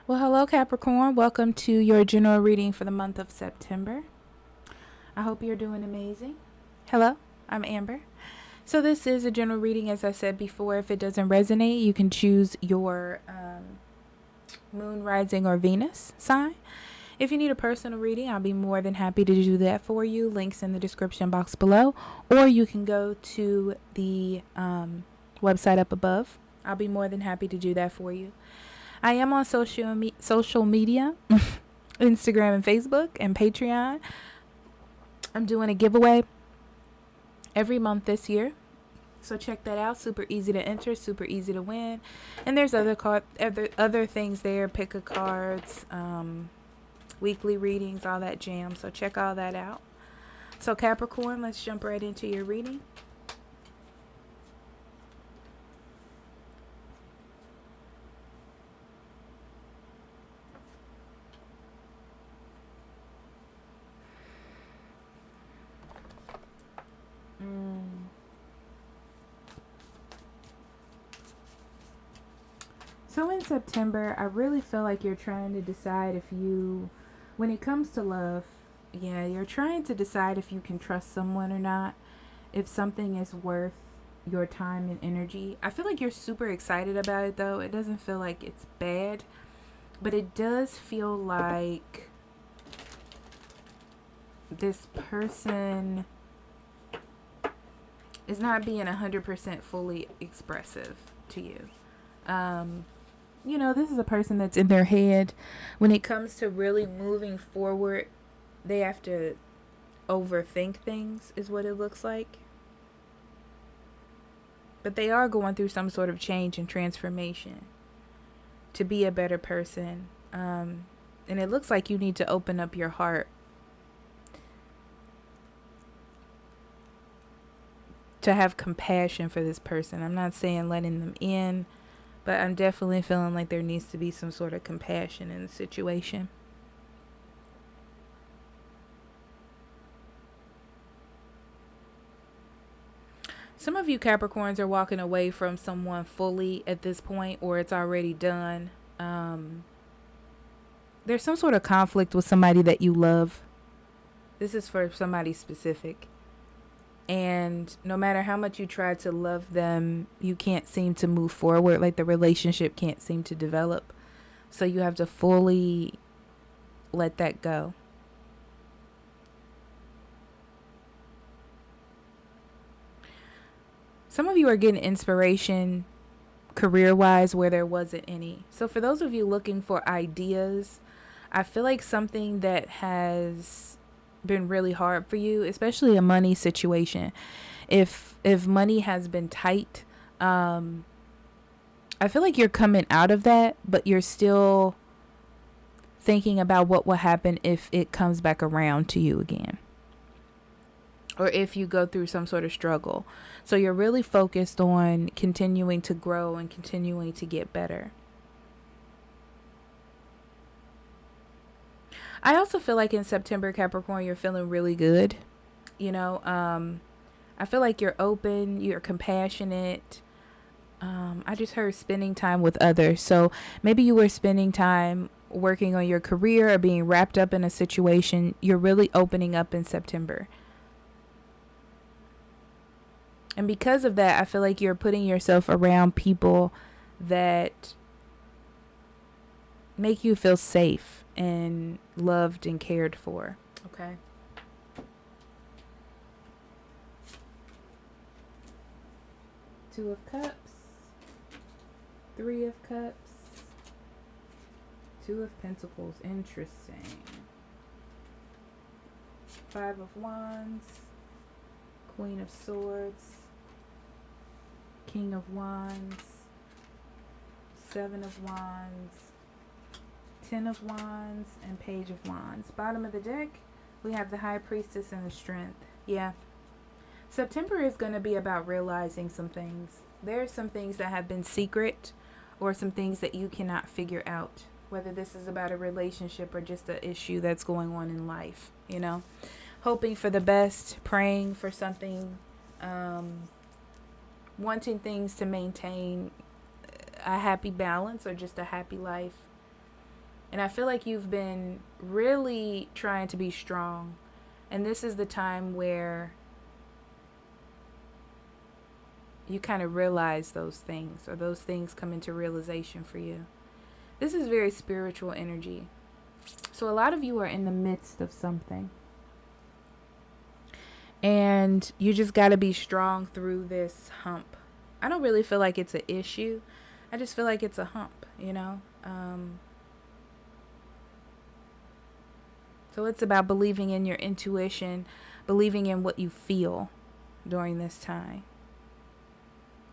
Well, hello, Capricorn. Welcome to your general reading for the month of September. I hope you're doing amazing. Hello, I'm Amber. So, this is a general reading. As I said before, if it doesn't resonate, you can choose your moon, rising, or Venus sign. If you need a personal reading, I'll be more than happy to do that for you. Links in the description box below, or you can go to the website up above. I'll be more than happy to do that for you. I am on social media, Instagram and Facebook and Patreon. I'm doing a giveaway every month this year. So check that out. Super easy to enter, super easy to win. And there's other things there, pick a cards, weekly readings, all that jam. So check all that out. So Capricorn, let's jump right into your reading. So in September, I really feel like you're trying to decide if you, when it comes to love, you're trying to decide if you can trust someone or not, if something is worth your time and energy. I feel like you're super excited about it though. It doesn't feel like it's bad, but it does feel like this person is not being 100% fully expressive to you. This is a person that's in their head. When it comes to really moving forward, they have to overthink things, is what it looks like. But they are going through some sort of change and transformation to be a better person. And it looks like you need to open up your heart to have compassion for this person. I'm not saying letting them in, but I'm definitely feeling like there needs to be some sort of compassion in the situation. Some of you Capricorns are walking away from someone fully at this point, or it's already done. There's some sort of conflict with somebody that you love. This is for somebody specific. And no matter how much you try to love them, you can't seem to move forward. Like the relationship can't seem to develop. So you have to fully let that go. Some of you are getting inspiration career-wise where there wasn't any. So for those of you looking for ideas, I feel like something that has been really hard for you, especially a money situation. If money has been tight, I feel like you're coming out of that, but you're still thinking about what will happen if it comes back around to you again, or if you go through some sort of struggle. So you're really focused on continuing to grow and continuing to get better. I also feel like in September, Capricorn, you're feeling really good. I feel like you're open, you're compassionate. I just heard spending time with others. So maybe you were spending time working on your career or being wrapped up in a situation. You're really opening up in September. And because of that, I feel like you're putting yourself around people that make you feel safe and loved and cared for. Okay. Two of Cups, Three of Cups, Two of Pentacles. Interesting. Five of Wands, Queen of Swords, King of Wands, Seven of Wands, Ten of Wands, and Page of Wands. Bottom of the deck, we have the High Priestess and the Strength. Yeah. September is going to be about realizing some things. There are some things that have been secret, or some things that you cannot figure out. Whether this is about a relationship or just an issue that's going on in life, Hoping for the best, praying for something, wanting things to maintain a happy balance or just a happy life. And I feel like you've been really trying to be strong. And this is the time where you kind of realize those things, or those things come into realization for you. This is very spiritual energy. So a lot of you are in the midst of something. And you just got to be strong through this hump. I don't really feel like it's an issue. I just feel like it's a hump, you know? So it's about believing in your intuition, believing in what you feel during this time.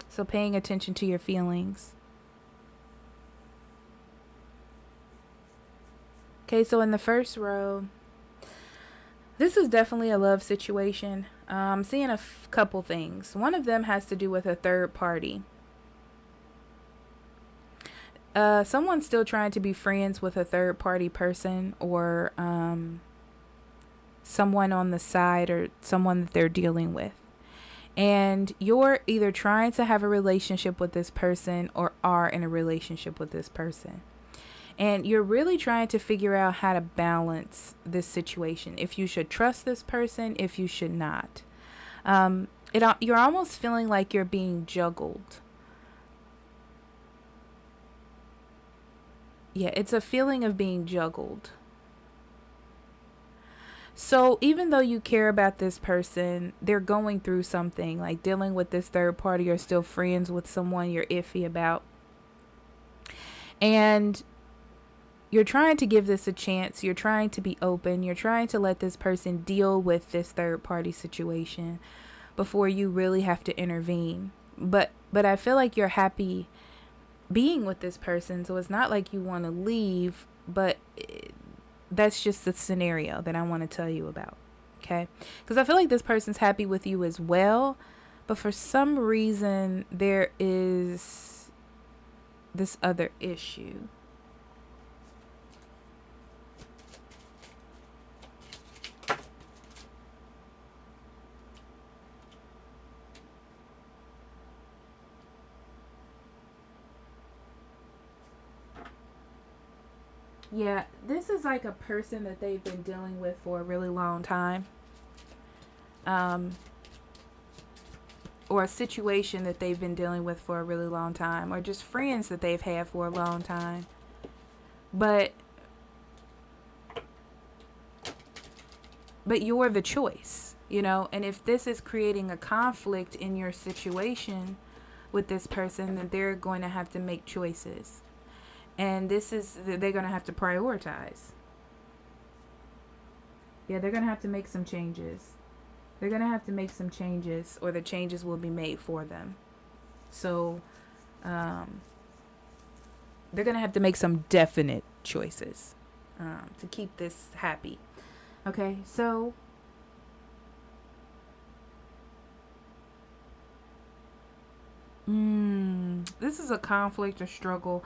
So paying attention to your feelings. Okay, so in the first row, this is definitely a love situation. I'm seeing a couple things. One of them has to do with a third party. Someone's still trying to be friends with a third party person, or someone on the side, or someone that they're dealing with. And you're either trying to have a relationship with this person or are in a relationship with this person. And you're really trying to figure out how to balance this situation. If you should trust this person, if you should not. You're almost feeling like you're being juggled. Yeah, it's a feeling of being juggled. So even though you care about this person, they're going through something, like dealing with this third party, or still friends with someone you're iffy about. And you're trying to give this a chance. You're trying to be open. You're trying to let this person deal with this third party situation before you really have to intervene. But I feel like you're happy being with this person. So it's not like you want to leave, but that's just the scenario that I want to tell you about. Okay? Because I feel like this person's happy with you as well. But for some reason, there is this other issue. Yeah, this is like a person that they've been dealing with for a really long time. Or a situation that they've been dealing with for a really long time. Or just friends that they've had for a long time. But you're the choice, you know? And if this is creating a conflict in your situation with this person, then they're going to have to make choices. And they're going to have to prioritize. Yeah, they're going to have to make some changes. They're going to have to make some changes, or the changes will be made for them. So, they're going to have to make some definite choices to keep this happy. Okay, so this is a conflict or struggle.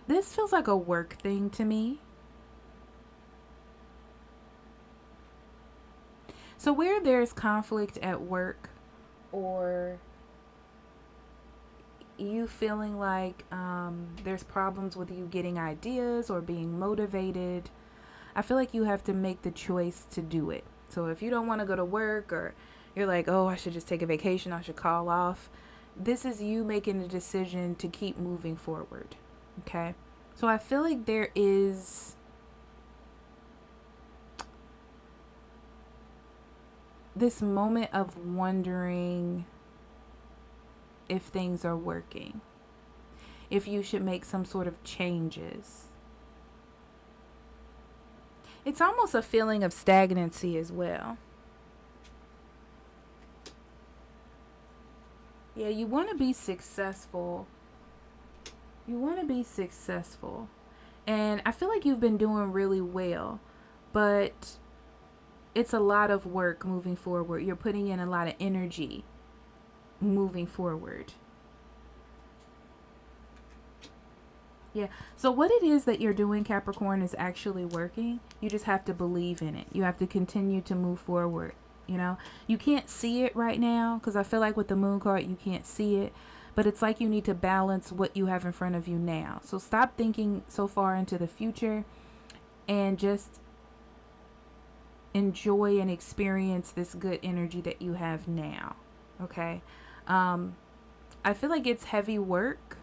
This feels like a work thing to me. So where there's conflict at work, or you feeling like there's problems with you getting ideas or being motivated, I feel like you have to make the choice to do it. So if you don't want to go to work, or you're like, oh, I should just take a vacation, I should call off, this is you making a decision to keep moving forward. Okay, so I feel like there is this moment of wondering if things are working, if you should make some sort of changes. It's almost a feeling of stagnancy as well. Yeah, you want to be successful. You want to be successful. And I feel like you've been doing really well, but it's a lot of work moving forward. You're putting in a lot of energy moving forward. Yeah. So what it is that you're doing, Capricorn, is actually working. You just have to believe in it. You have to continue to move forward. You know, you can't see it right now, because I feel like with the moon card, you can't see it. but it's like you need to balance what you have in front of you now. So stop thinking so far into the future and just enjoy and experience this good energy that you have now. Okay. I feel like it's heavy work.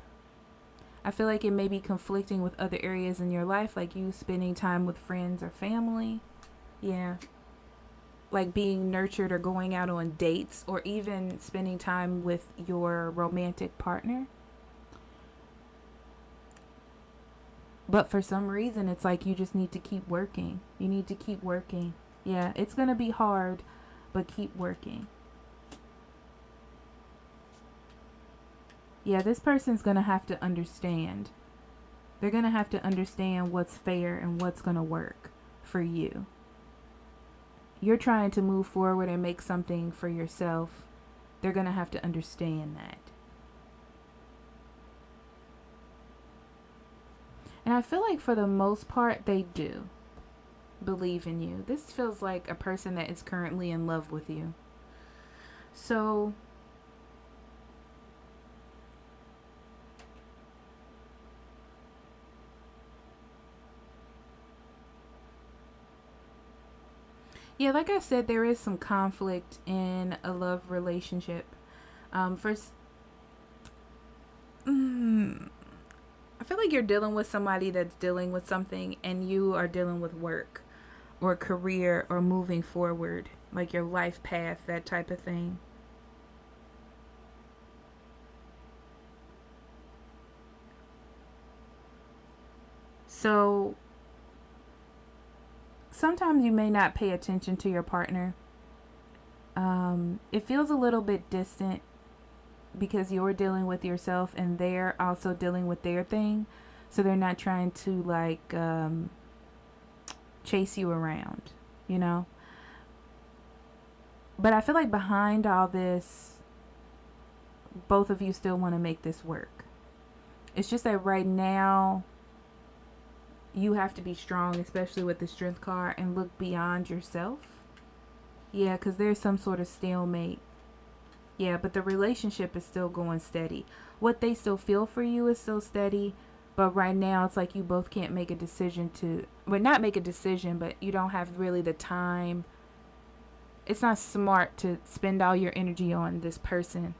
I feel like it may be conflicting with other areas in your life, like you spending time with friends or family. Yeah. Like being nurtured or going out on dates or even spending time with your romantic partner. But for some reason, it's like you just need to keep working. You need to keep working. Yeah, it's going to be hard, but keep working. Yeah, this person's going to have to understand. They're going to have to understand what's fair and what's going to work for you. You're trying to move forward and make something for yourself. They're going to have to understand that. And I feel like for the most part, they do believe in you. This feels like a person that is currently in love with you. So yeah, like I said, there is some conflict in a love relationship. First, I feel like you're dealing with somebody that's dealing with something, and you are dealing with work or career or moving forward, like your life path, that type of thing. So sometimes you may not pay attention to your partner. It feels a little bit distant because you're dealing with yourself and they're also dealing with their thing. So they're not trying to like chase you around, you know? But I feel like behind all this, both of you still want to make this work. It's just that right now, you have to be strong, especially with the strength card, and look beyond yourself. Yeah, because there's some sort of stalemate. Yeah, but the relationship is still going steady. What they still feel for you is still steady. But right now, it's like you both can't make a decision to, well, not make a decision, but you don't have really the time. It's not smart to spend all your energy on this person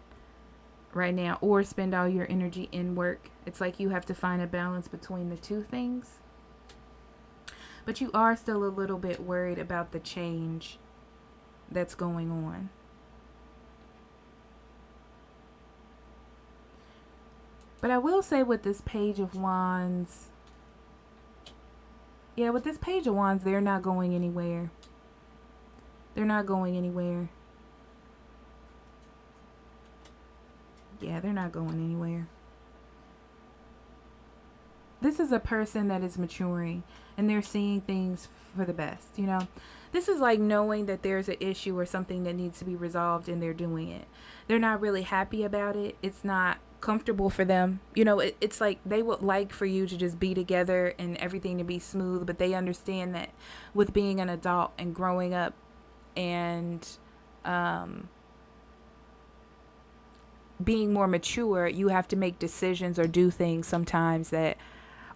right now or spend all your energy in work. It's like you have to find a balance between the two things. But you are still a little bit worried about the change that's going on. But I will say with this Page of Wands, yeah, with this Page of Wands, they're not going anywhere. They're not going anywhere. Yeah, they're not going anywhere. This is a person that is maturing and they're seeing things for the best, you know. This is like knowing that there's an issue or something that needs to be resolved and they're doing it. They're not really happy about it. It's not comfortable for them. You know, it's like they would like for you to just be together and everything to be smooth, but they understand that with being an adult and growing up and being more mature, you have to make decisions or do things sometimes that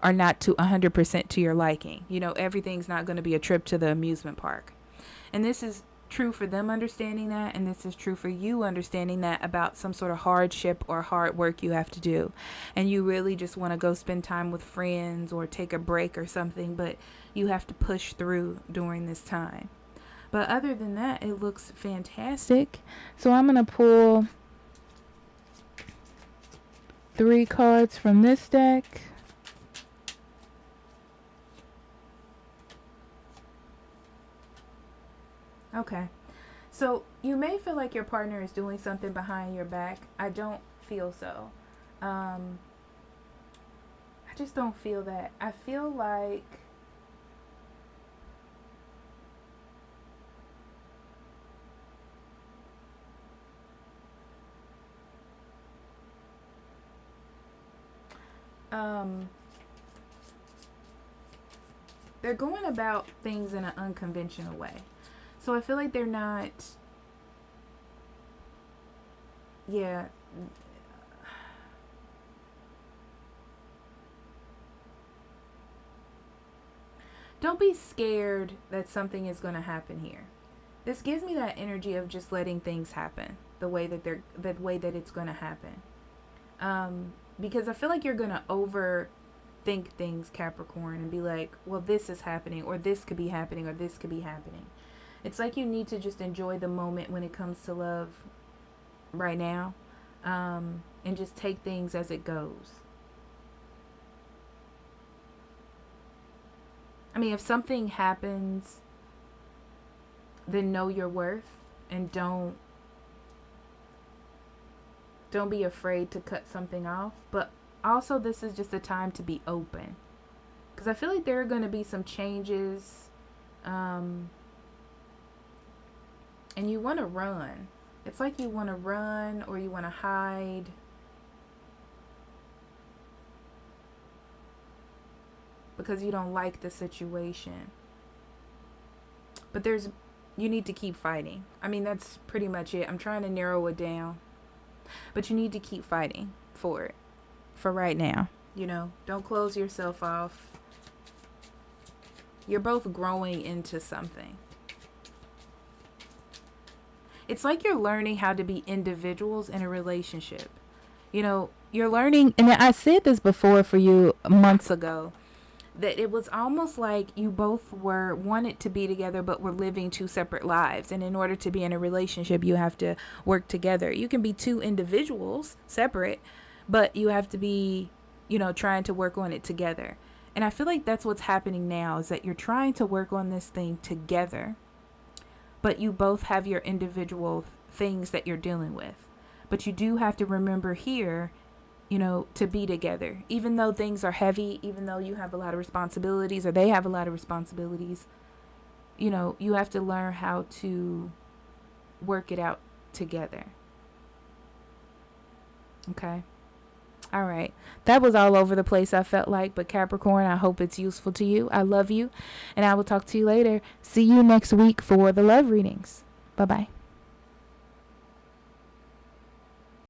are not to 100% to your liking. You know, everything's not going to be a trip to the amusement park. And this is true for them understanding that, and this is true for you understanding that about some sort of hardship or hard work you have to do. And you really just want to go spend time with friends or take a break or something, but you have to push through during this time. But other than that, it looks fantastic. So I'm going to pull 3 cards from this deck. Okay. So you may feel like your partner is doing something behind your back. I don't feel so. I just don't feel that. I feel like they're going about things in an unconventional way. So I feel like they're not, yeah, don't be scared that something is going to happen here. This gives me that energy of just letting things happen the way that it's going to happen. Because I feel like you're going to overthink things, Capricorn, and be like, well, this is happening, or this could be happening, or this could be happening. It's like you need to just enjoy the moment when it comes to love right now, and just take things as it goes. I mean, if something happens, then know your worth, and don't be afraid to cut something off. But also, this is just a time to be open, because I feel like there are going to be some changes, and you want to run. It's like you want to run, or you want to hide. Because you don't like the situation. But you need to keep fighting. I mean, that's pretty much it. I'm trying to narrow it down. But you need to keep fighting for it. For right now. Don't close yourself off. You're both growing into something. It's like you're learning how to be individuals in a relationship. You're learning, and I said this before for you months ago, that it was almost like you both wanted to be together, but were living two separate lives. And in order to be in a relationship, you have to work together. You can be two individuals separate, but you have to be, trying to work on it together. And I feel like that's what's happening now, is that you're trying to work on this thing together, but you both have your individual things that you're dealing with. But you do have to remember here, to be together. Even though things are heavy, even though you have a lot of responsibilities, or they have a lot of responsibilities, you have to learn how to work it out together. Okay? All right. That was all over the place, I felt like. But Capricorn, I hope it's useful to you. I love you. And I will talk to you later. See you next week for the love readings. Bye-bye.